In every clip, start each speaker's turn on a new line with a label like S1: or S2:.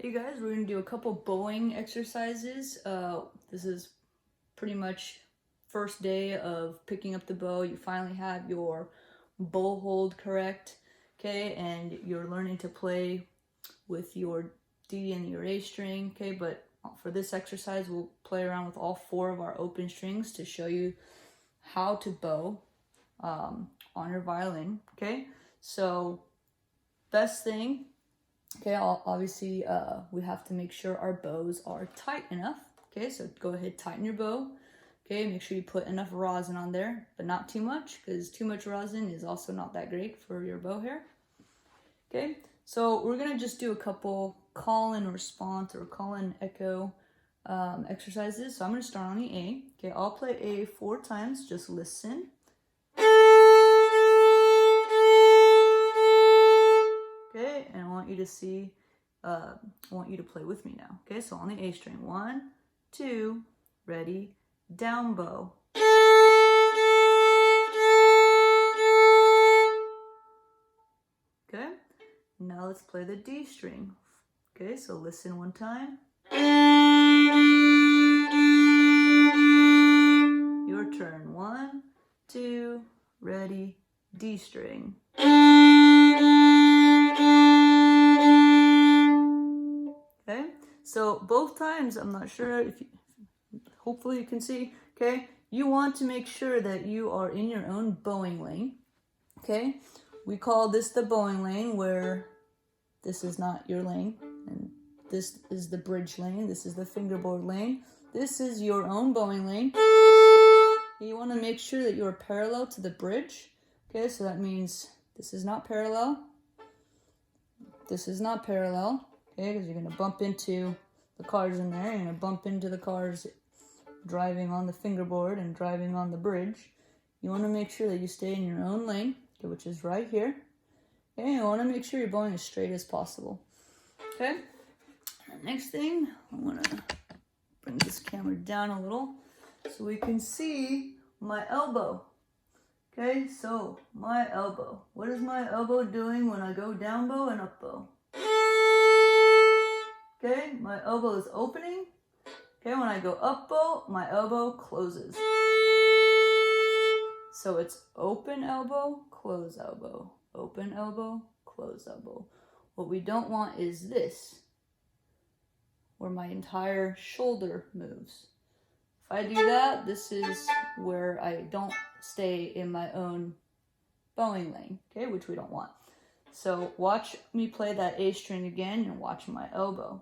S1: Hey guys, we're going to do a couple bowing exercises. This is pretty much first day of picking up the bow. You finally have your bow hold correct, okay, and you're learning to play with your D and your A string, okay, but for this exercise we'll play around with all four of our open strings to show you how to bow on your violin, okay. So best thing, okay, obviously we have to make sure our bows are tight enough. Okay, so go ahead, tighten your bow. Okay, make sure you put enough rosin on there, but not too much, because too much rosin is also not that great for your bow hair. Okay, so we're gonna just do a couple call and response or call and echo exercises. So I'm gonna start on the A. Okay, I'll play A 4 times, just listen. Okay, and I want you to see, I want you to play with me now. Okay, so on the A string, 1, 2, ready, down bow. Okay, now let's play the D string. Okay, so listen one time. Your turn, 1, 2, ready, D string. Okay, so both times, I'm not sure if you, hopefully you can see, okay, you want to make sure that you are in your own bowing lane. Okay, we call this the bowing lane, where this is not your lane, and this is the bridge lane, this is the fingerboard lane, this is your own bowing lane. You want to make sure that you are parallel to the bridge. Okay, so that means this is not parallel, this is not parallel, okay, because you're going to bump into the cars in there, you're going to bump into the cars driving on the fingerboard and driving on the bridge. You want to make sure that you stay in your own lane, okay, which is right here. Okay, you want to make sure you're bowing as straight as possible. Okay, next thing, I want to bring this camera down a little so we can see my elbow. Okay, so my elbow. What is my elbow doing when I go down bow and up bow? Okay, my elbow is opening. Okay, when I go up bow, my elbow closes. So it's open elbow, close elbow, open elbow, close elbow. What we don't want is this, where my entire shoulder moves. If I do that, this is where I don't stay in my own bowing lane, okay, which we don't want. So watch me play that A string again and watch my elbow.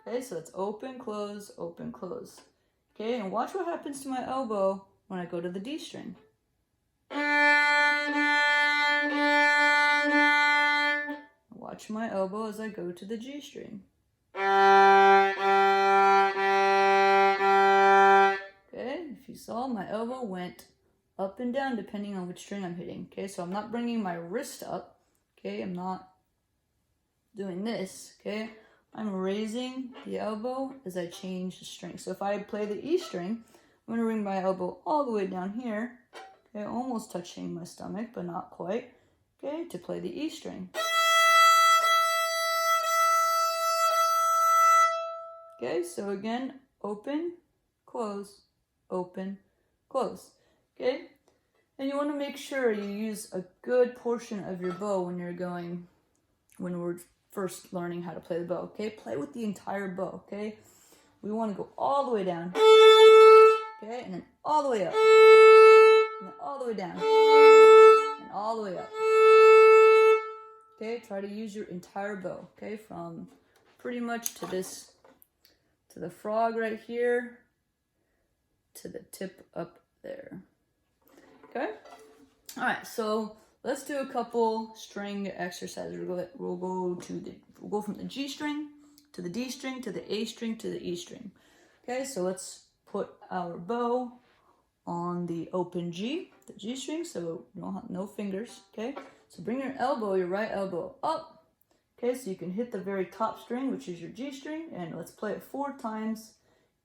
S1: Okay, so it's open, close, open, close. Okay, and watch what happens to my elbow when I go to the D string. Watch my elbow as I go to the G string. Okay, if you saw, my elbow went up and down depending on which string I'm hitting. Okay, so I'm not bringing my wrist up. Okay, I'm not doing this. Okay, I'm raising the elbow as I change the string. So if I play the E string, I'm going to bring my elbow all the way down here. Okay, almost touching my stomach, but not quite. Okay, to play the E string. Okay, so again, open, close, open, close. Okay, and you want to make sure you use a good portion of your bow when we're first learning how to play the bow. Okay, play with the entire bow. Okay, we want to go all the way down. Okay, and then all the way up, and then all the way down, and all the way up. Okay, try to use your entire bow. Okay, from pretty much to this, to the frog right here, to the tip up there. Okay, all right, so let's do a couple string exercises. We'll go from the G string to the D string to the A string to the E string. Okay, so let's put our bow on the open G, the G string, so no fingers. Okay, so bring your elbow, your right elbow up. Okay, so you can hit the very top string, which is your G string, and let's play it 4 times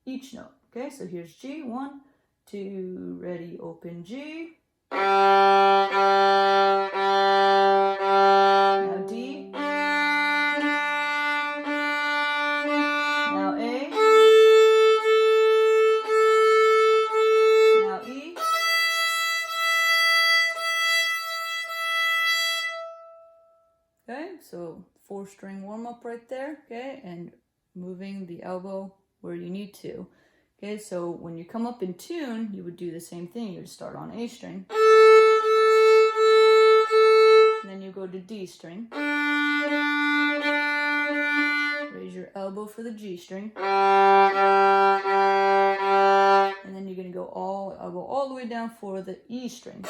S1: each note. Okay, so here's G, 1, 2, ready, open G. Okay, so 4-string warm up right there, okay, and moving the elbow where you need to. Okay, so when you come up in tune, you would do the same thing. You would start on A string, and then you go to D string. Raise your elbow for the G string, and then you're gonna go all the way down for the E string.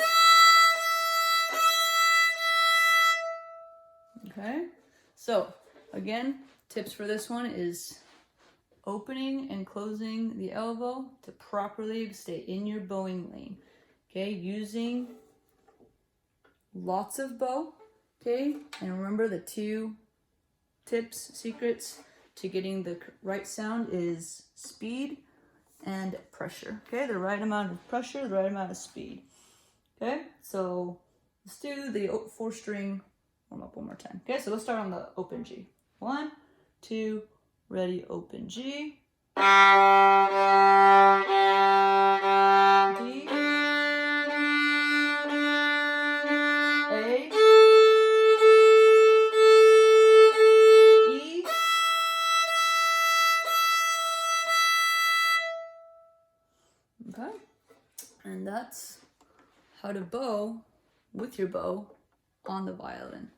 S1: Okay, so again, tips for this one is opening and closing the elbow to properly stay in your bowing lane. Okay, using lots of bow. Okay, and remember the 2 tips, secrets to getting the right sound is speed and pressure. Okay, the right amount of pressure, the right amount of speed. Okay, so let's do the 4-string warm up one more time. Okay, so let's start on the open G. 1, 2, ready, open G. D, A, E, okay, and that's how to bow with your bow on the violin.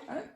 S1: All right.